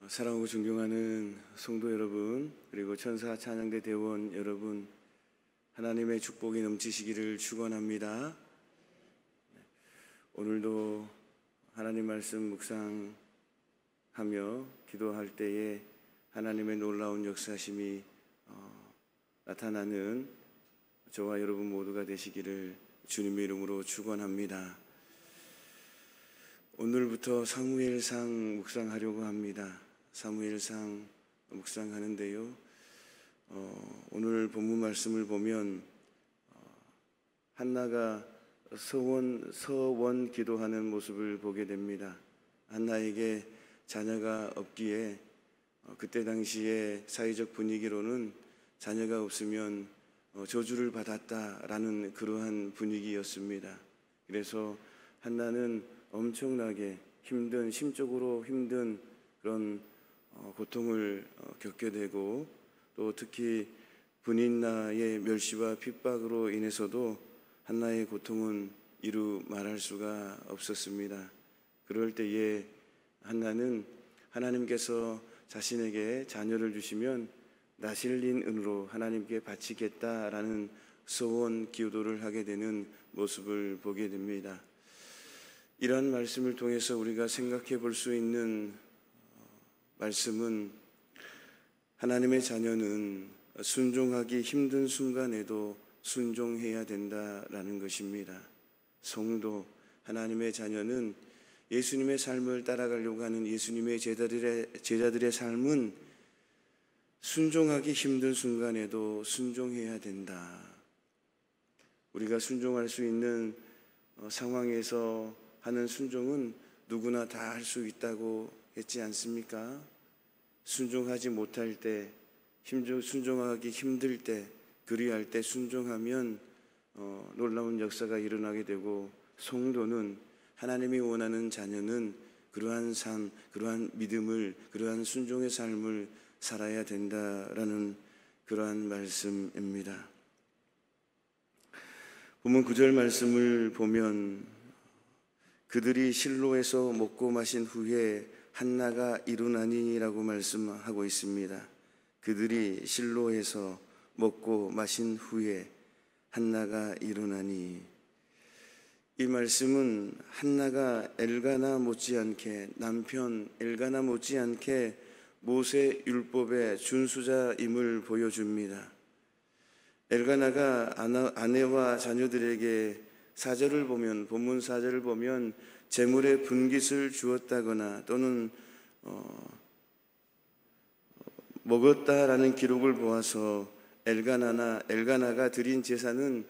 사랑하고 존경하는 성도 여러분, 그리고 천사 찬양대 대원 여러분, 하나님의 축복이 넘치시기를 축원합니다. 오늘도 하나님 말씀 묵상하며 기도할 때에 하나님의 놀라운 역사심이 나타나는 저와 여러분 모두가 되시기를 주님의 이름으로 축원합니다. 오늘부터 사무엘상 묵상하려고 합니다. 사무엘상 묵상하는데요, 오늘 본문 말씀을 보면 한나가 서원 기도하는 모습을 보게 됩니다. 한나에게 자녀가 없기에 그때 당시에 사회적 분위기로는 자녀가 없으면 저주를 받았다라는 그러한 분위기였습니다. 그래서 한나는 엄청나게 힘든, 심적으로 힘든 그런 고통을 겪게 되고, 또 특히 분인나의 멸시와 핍박으로 인해서도 한나의 고통은 이루 말할 수가 없었습니다. 그럴 때에 한나는 하나님께서 자신에게 자녀를 주시면 나실린 은으로 하나님께 바치겠다라는 소원 기도를 하게 되는 모습을 보게 됩니다. 이러한 말씀을 통해서 우리가 생각해 볼 수 있는 말씀은, 하나님의 자녀는 순종하기 힘든 순간에도 순종해야 된다라는 것입니다. 성도, 하나님의 자녀는 예수님의 삶을 따라가려고 하는 예수님의 제자들의 삶은 순종하기 힘든 순간에도 순종해야 된다. 우리가 순종할 수 있는 상황에서 하는 순종은 누구나 다 할 수 있다고 했지 않습니까? 순종하지 못할 때, 순종하기 힘들 때, 그리할 때 순종하면 놀라운 역사가 일어나게 되고, 성도는, 하나님이 원하는 자녀는 그러한 삶, 그러한 믿음을, 그러한 순종의 삶을 살아야 된다라는 그러한 말씀입니다. 본문 9절 말씀을 보면, 그들이 실로에서 먹고 마신 후에 한나가 이루나니라고 말씀하고 있습니다. 그들이 실로에서 먹고 마신 후에 한나가 이루나니, 이 말씀은 한나가 엘가나 못지않게, 남편 엘가나 못지않게 모세 율법의 준수자임을 보여줍니다. 엘가나가 아내와 자녀들에게 사절을 보면, 본문 4절을 보면 재물의 분깃을 주었다거나 또는 먹었다라는 기록을 보아서 엘가나가 드린 제사는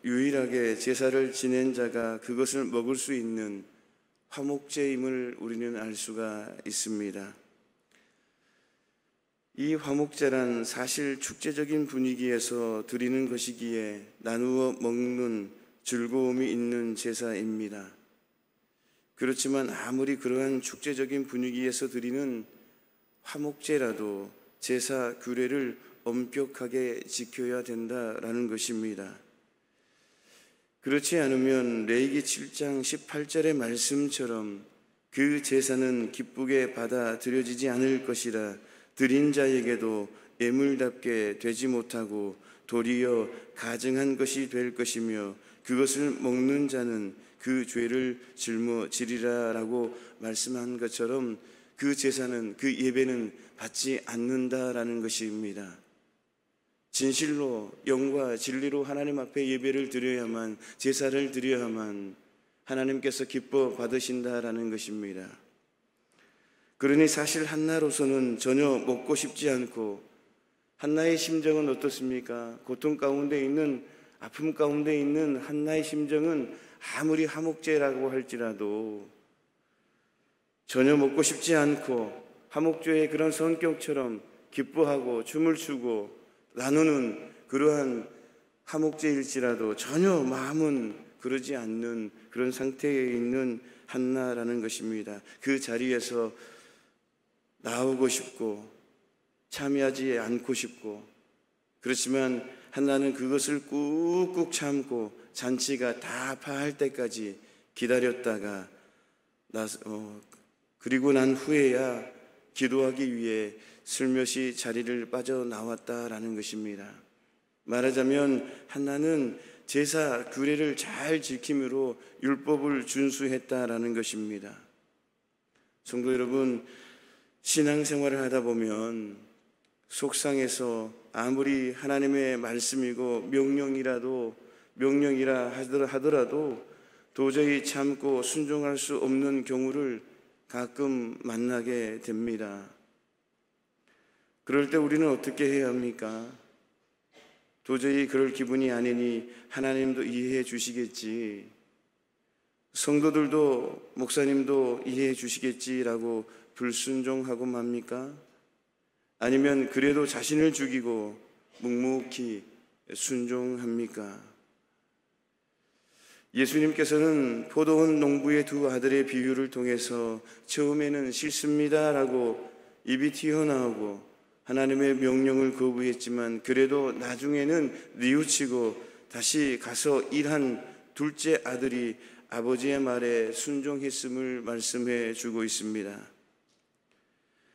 유일하게 제사를 지낸 자가 그것을 먹을 수 있는 화목제임을 우리는 알 수가 있습니다. 이 화목제란 사실 축제적인 분위기에서 드리는 것이기에 나누어 먹는 즐거움이 있는 제사입니다. 그렇지만 아무리 그러한 축제적인 분위기에서 드리는 화목제라도 제사 규례를 엄격하게 지켜야 된다라는 것입니다. 그렇지 않으면 레위기 7장 18절의 말씀처럼 그 제사는 기쁘게 받아들여지지 않을 것이라 드린 자에게도 예물답게 되지 못하고 도리어 가증한 것이 될 것이며 그것을 먹는 자는 그 죄를 짊어지리라 라고 말씀한 것처럼 그 제사는, 그 예배는 받지 않는다라는 것입니다. 진실로 영과 진리로 하나님 앞에 예배를 드려야만, 제사를 드려야만 하나님께서 기뻐 받으신다라는 것입니다. 그러니 사실 한나로서는 전혀 먹고 싶지 않고, 한나의 심정은 어떻습니까? 고통 가운데 있는, 아픔 가운데 있는 한나의 심정은 아무리 화목제라고 할지라도 전혀 먹고 싶지 않고, 화목제의 그런 성격처럼 기뻐하고 춤을 추고 나누는 그러한 화목제일지라도 전혀 마음은 그러지 않는 그런 상태에 있는 한나라는 것입니다. 그 자리에서 나오고 싶고 참여하지 않고 싶고, 그렇지만 한나는 그것을 꾹꾹 참고 잔치가 다 파할 때까지 기다렸다가 그리고 난 후에야 기도하기 위해 슬며시 자리를 빠져나왔다라는 것입니다. 말하자면 한나는 제사 규례를 잘 지킴으로 율법을 준수했다라는 것입니다. 성도 여러분, 신앙생활을 하다 보면 속상해서 아무리 하나님의 말씀이고 명령이라 하더라도 도저히 참고 순종할 수 없는 경우를 가끔 만나게 됩니다. 그럴 때 우리는 어떻게 해야 합니까? 도저히 그럴 기분이 아니니 하나님도 이해해 주시겠지, 성도들도 목사님도 이해해 주시겠지라고 불순종하고 맙니까? 아니면 그래도 자신을 죽이고 묵묵히 순종합니까? 예수님께서는 포도원 농부의 두 아들의 비유를 통해서 처음에는 싫습니다라고 입이 튀어나오고 하나님의 명령을 거부했지만 그래도 나중에는 뉘우치고 다시 가서 일한 둘째 아들이 아버지의 말에 순종했음을 말씀해 주고 있습니다.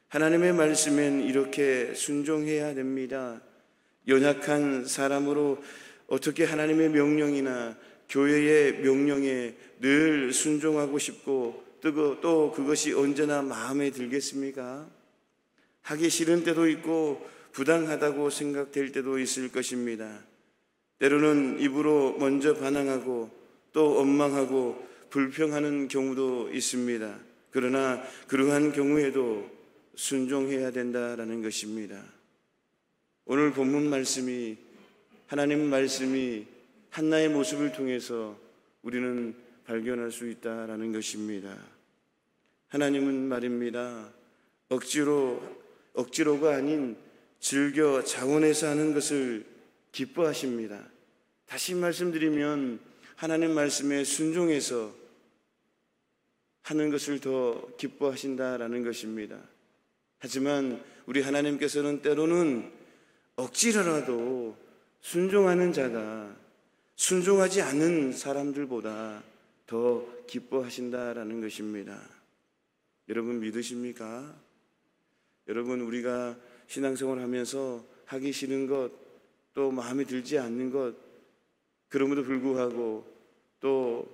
하나님의 말씀엔 이렇게 순종해야 됩니다. 연약한 사람으로 어떻게 하나님의 명령이나 교회의 명령에 늘 순종하고 싶고 또 그것이 언제나 마음에 들겠습니까? 하기 싫은 때도 있고 부당하다고 생각될 때도 있을 것입니다. 때로는 입으로 먼저 반항하고 또 원망하고 불평하는 경우도 있습니다. 그러나 그러한 경우에도 순종해야 된다라는 것입니다. 오늘 본문 말씀이, 하나님 말씀이 한나의 모습을 통해서 우리는 발견할 수 있다라는 것입니다. 하나님은 말입니다. 억지로가 아닌 즐겨 자원해서 하는 것을 기뻐하십니다. 다시 말씀드리면 하나님 말씀에 순종해서 하는 것을 더 기뻐하신다라는 것입니다. 하지만 우리 하나님께서는 때로는 억지로라도 순종하는 자가 순종하지 않는 사람들보다 더 기뻐하신다라는 것입니다. 여러분 믿으십니까? 여러분, 우리가 신앙생활 하면서 하기 싫은 것, 또 마음에 들지 않는 것, 그럼에도 불구하고 또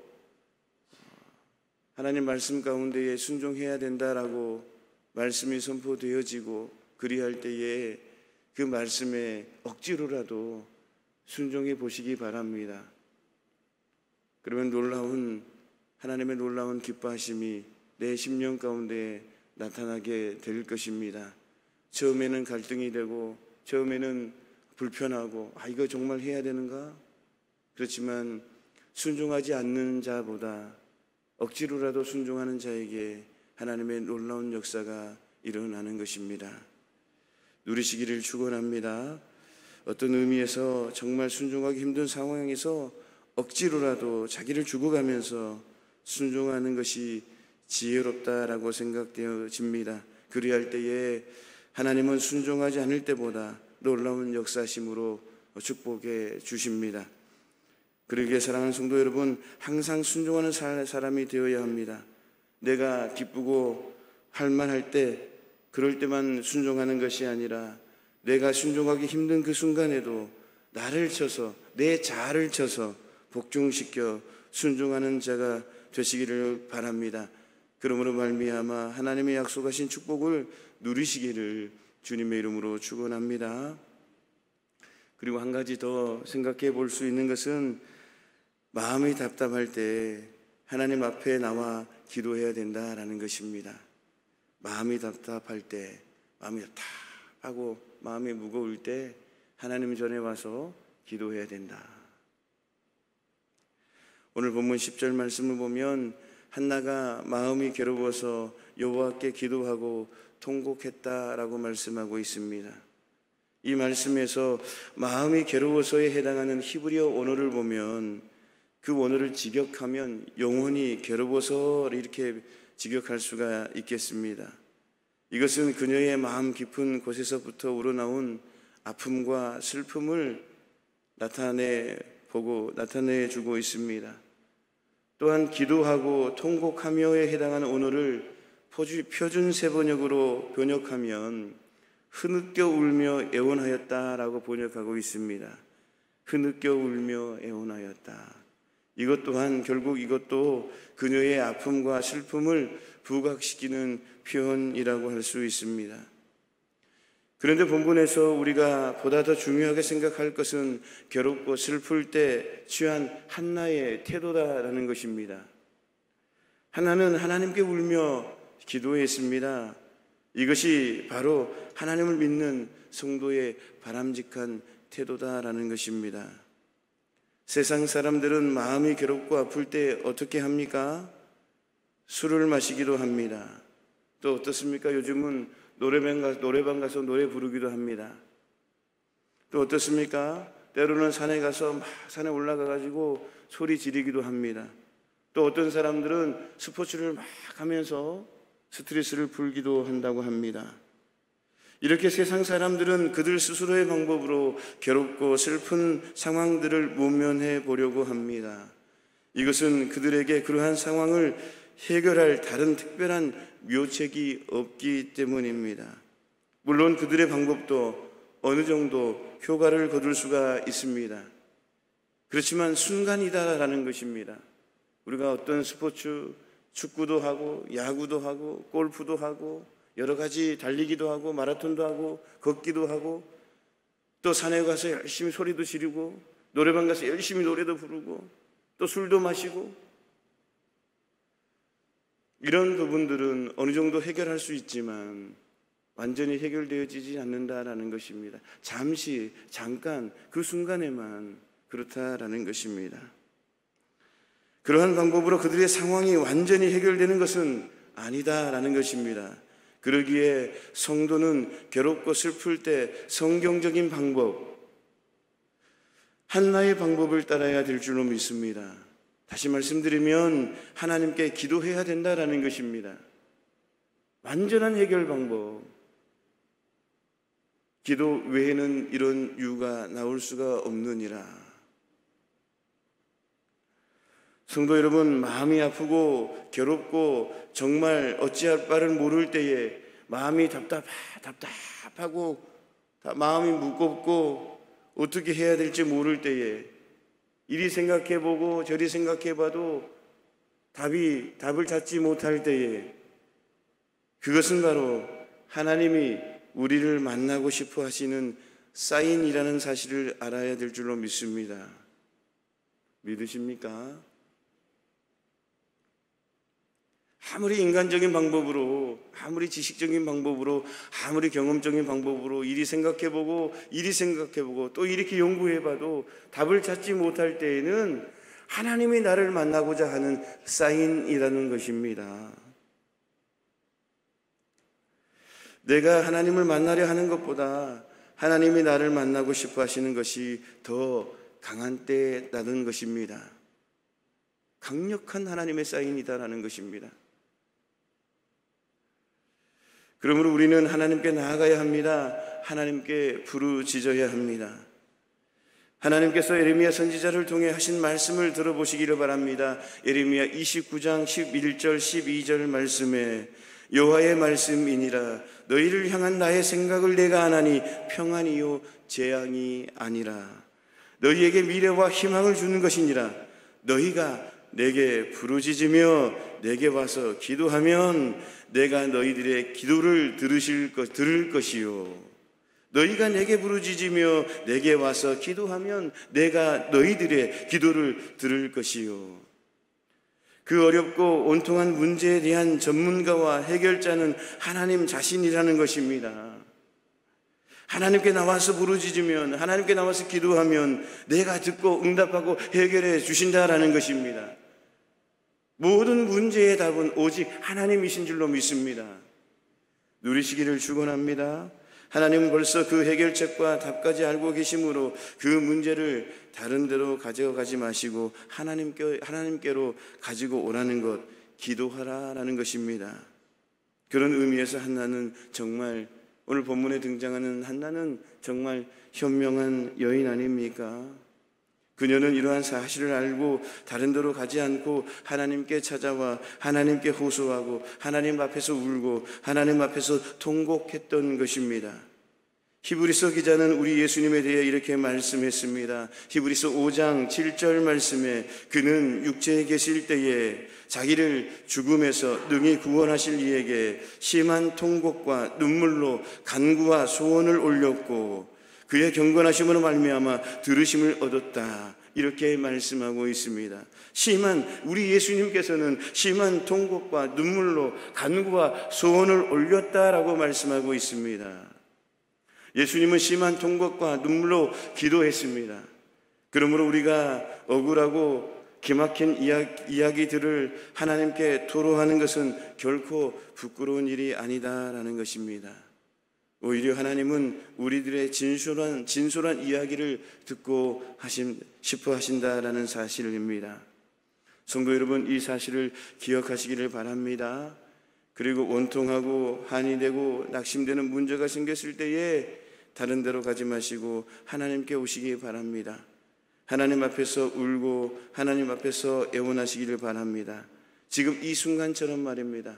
하나님 말씀 가운데에 순종해야 된다라고 말씀이 선포되어지고 그리할 때에 그 말씀에 억지로라도 순종해 보시기 바랍니다. 그러면 하나님의 놀라운 기뻐하심이 내 심령 가운데 나타나게 될 것입니다. 처음에는 갈등이 되고 처음에는 불편하고 이거 정말 해야 되는가? 그렇지만 순종하지 않는 자보다 억지로라도 순종하는 자에게 하나님의 놀라운 역사가 일어나는 것입니다. 누리시기를 축원합니다. 어떤 의미에서 정말 순종하기 힘든 상황에서 억지로라도 자기를 죽어가면서 순종하는 것이 지혜롭다라고 생각되어집니다. 그리할 때에 하나님은 순종하지 않을 때보다 놀라운 역사심으로 축복해 주십니다. 그러기에 사랑하는 성도 여러분, 항상 순종하는 사람이 되어야 합니다. 내가 기쁘고 할만할 때, 그럴 때만 순종하는 것이 아니라 내가 순종하기 힘든 그 순간에도 나를 쳐서, 내 자아를 쳐서 복종시켜 순종하는 자가 되시기를 바랍니다. 그러므로 말미암아 하나님의 약속하신 축복을 누리시기를 주님의 이름으로 축원합니다. 그리고 한 가지 더 생각해 볼 수 있는 것은 마음이 답답할 때 하나님 앞에 나와 기도해야 된다라는 것입니다. 마음이 답답할 때, 마음이 답답하고 마음이 무거울 때 하나님 전에 와서 기도해야 된다. 오늘 본문 10절 말씀을 보면 한나가 마음이 괴로워서 여호와께 기도하고 통곡했다라고 말씀하고 있습니다. 이 말씀에서 마음이 괴로워서에 해당하는 히브리어 원어를 보면 그 원어를 직역하면 영원히 괴로워서 이렇게 직역할 수가 있겠습니다. 이것은 그녀의 마음 깊은 곳에서부터 우러나온 아픔과 슬픔을 나타내 주고 있습니다. 또한 기도하고 통곡하며에 해당하는 언어를 표준세 번역으로 번역하면 흐느껴 울며 애원하였다라고 번역하고 있습니다. 흐느껴 울며 애원하였다. 이것 또한 결국 이것도 그녀의 아픔과 슬픔을 부각시키는 표현이라고 할 수 있습니다. 그런데 본문에서 우리가 보다 더 중요하게 생각할 것은 괴롭고 슬플 때 취한 한나의 태도다라는 것입니다. 한나는 하나님께 울며 기도했습니다. 이것이 바로 하나님을 믿는 성도의 바람직한 태도다라는 것입니다. 세상 사람들은 마음이 괴롭고 아플 때 어떻게 합니까? 술을 마시기도 합니다. 또 어떻습니까? 요즘은 노래방 가서 노래 부르기도 합니다. 또 어떻습니까? 때로는 산에 가서 산에 올라가가지고 소리 지르기도 합니다. 또 어떤 사람들은 스포츠를 막 하면서 스트레스를 풀기도 한다고 합니다. 이렇게 세상 사람들은 그들 스스로의 방법으로 괴롭고 슬픈 상황들을 모면해 보려고 합니다. 이것은 그들에게 그러한 상황을 해결할 다른 특별한 묘책이 없기 때문입니다. 물론 그들의 방법도 어느 정도 효과를 거둘 수가 있습니다. 그렇지만 순간이다라는 것입니다. 우리가 어떤 스포츠, 축구도 하고 야구도 하고 골프도 하고 여러 가지 달리기도 하고 마라톤도 하고 걷기도 하고 또 산에 가서 열심히 소리도 지르고 노래방 가서 열심히 노래도 부르고 또 술도 마시고 이런 부분들은 어느 정도 해결할 수 있지만 완전히 해결되어지지 않는다라는 것입니다. 잠깐 그 순간에만 그렇다라는 것입니다. 그러한 방법으로 그들의 상황이 완전히 해결되는 것은 아니다라는 것입니다. 그러기에 성도는 괴롭고 슬플 때 성경적인 방법, 한나의 방법을 따라야 될 줄로 믿습니다. 다시 말씀드리면 하나님께 기도해야 된다라는 것입니다. 완전한 해결 방법, 기도 외에는 이런 이유가 나올 수가 없느니라. 성도 여러분, 마음이 아프고 괴롭고 정말 어찌할 바를 모를 때에 마음이 답답하고 마음이 무겁고 어떻게 해야 될지 모를 때에 이리 생각해보고 저리 생각해봐도 답을 찾지 못할 때에 그것은 바로 하나님이 우리를 만나고 싶어 하시는 사인이라는 사실을 알아야 될 줄로 믿습니다. 믿으십니까? 아무리 인간적인 방법으로, 아무리 지식적인 방법으로, 아무리 경험적인 방법으로 이리 생각해보고 또 이렇게 연구해봐도 답을 찾지 못할 때에는 하나님이 나를 만나고자 하는 사인이라는 것입니다. 내가 하나님을 만나려 하는 것보다 하나님이 나를 만나고 싶어 하시는 것이 더 강한 때라는 것입니다. 강력한 하나님의 사인이다라는 것입니다. 그러므로 우리는 하나님께 나아가야 합니다. 하나님께 부르짖어야 합니다. 하나님께서 예레미야 선지자를 통해 하신 말씀을 들어보시기를 바랍니다. 예레미야 29장 11절 12절 말씀에 여호와의 말씀이니라 너희를 향한 나의 생각을 내가 아나니 평안이요 재앙이 아니라 너희에게 미래와 희망을 주는 것이니라 너희가 내게 부르짖으며 내게 와서 기도하면 내가 너희들의 기도를 들을 것이요 너희가 내게 부르짖으며 내게 와서 기도하면 내가 너희들의 기도를 들을 것이요 그 어렵고 온통한 문제에 대한 전문가와 해결자는 하나님 자신이라는 것입니다. 하나님께 나와서 부르짖으면 하나님께 나와서 기도하면 내가 듣고 응답하고 해결해 주신다라는 것입니다. 모든 문제의 답은 오직 하나님이신 줄로 믿습니다. 누리시기를 축원합니다. 하나님은 벌써 그 해결책과 답까지 알고 계시므로 그 문제를 다른 데로 가져가지 마시고 하나님께로 가지고 오라는 것, 기도하라라는 것입니다. 그런 의미에서 한나는 정말, 오늘 본문에 등장하는 한나는 정말 현명한 여인 아닙니까? 그녀는 이러한 사실을 알고 다른 데로 가지 않고 하나님께 찾아와 하나님께 호소하고 하나님 앞에서 울고 하나님 앞에서 통곡했던 것입니다. 히브리서 기자는 우리 예수님에 대해 이렇게 말씀했습니다. 히브리서 5장 7절 말씀에 그는 육체에 계실 때에 자기를 죽음에서 능히 구원하실 이에게 심한 통곡과 눈물로 간구와 소원을 올렸고 그의 경건하심으로 말미암아 들으심을 얻었다. 이렇게 말씀하고 있습니다. 우리 예수님께서는 심한 통곡과 눈물로 간구와 소원을 올렸다라고 말씀하고 있습니다. 예수님은 심한 통곡과 눈물로 기도했습니다. 그러므로 우리가 억울하고 기막힌 이야기들을 하나님께 토로하는 것은 결코 부끄러운 일이 아니다라는 것입니다. 오히려 하나님은 우리들의 진솔한 이야기를 듣고 싶어 하신다라는 사실입니다. 성도 여러분, 이 사실을 기억하시기를 바랍니다. 그리고 원통하고 한이 되고 낙심되는 문제가 생겼을 때에 다른 데로 가지 마시고 하나님께 오시기 바랍니다. 하나님 앞에서 울고 하나님 앞에서 애원하시기를 바랍니다. 지금 이 순간처럼 말입니다.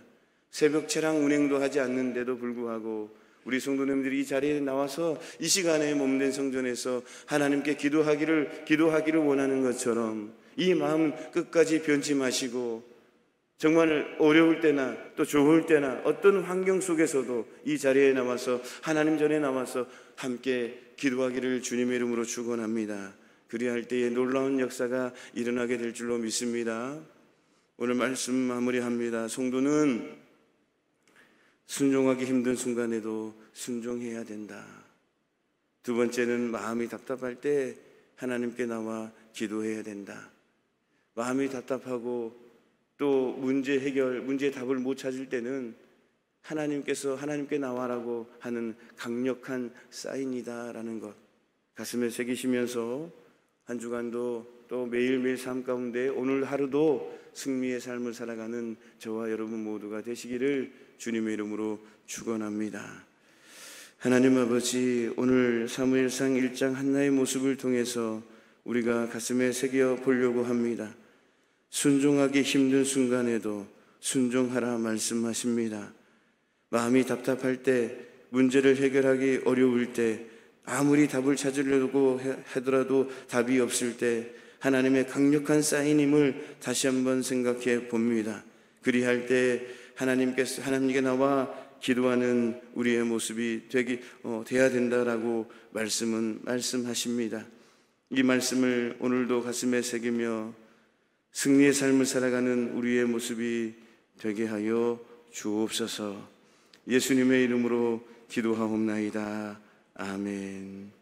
새벽 차량 운행도 하지 않는데도 불구하고 우리 성도님들이 이 자리에 나와서 이 시간에 몸된 성전에서 하나님께 기도하기를 원하는 것처럼 이 마음 끝까지 변치 마시고 정말 어려울 때나 또 좋을 때나 어떤 환경 속에서도 이 자리에 나와서 하나님 전에 나와서 함께 기도하기를 주님의 이름으로 축원합니다. 그리할 때에 놀라운 역사가 일어나게 될 줄로 믿습니다. 오늘 말씀 마무리합니다. 성도는 순종하기 힘든 순간에도 순종해야 된다. 두 번째는 마음이 답답할 때 하나님께 나와 기도해야 된다. 마음이 답답하고 또 문제의 답을 못 찾을 때는 하나님께 나와라고 하는 강력한 사인이다라는 것 가슴에 새기시면서 한 주간도 또 매일매일 삶 가운데 오늘 하루도 승리의 삶을 살아가는 저와 여러분 모두가 되시기를 주님의 이름으로 축원합니다. 하나님 아버지, 오늘 사무엘상 1장 한나의 모습을 통해서 우리가 가슴에 새겨 보려고 합니다. 순종하기 힘든 순간에도 순종하라 말씀하십니다. 마음이 답답할 때, 문제를 해결하기 어려울 때, 아무리 답을 찾으려고 하더라도 답이 없을 때 하나님의 강력한 사인임을 다시 한번 생각해 봅니다. 그리할 때 하나님께 나와 기도하는 우리의 모습이 돼야 된다라고 말씀하십니다. 이 말씀을 오늘도 가슴에 새기며 승리의 삶을 살아가는 우리의 모습이 되게 하여 주옵소서. 예수님의 이름으로 기도하옵나이다. 아멘.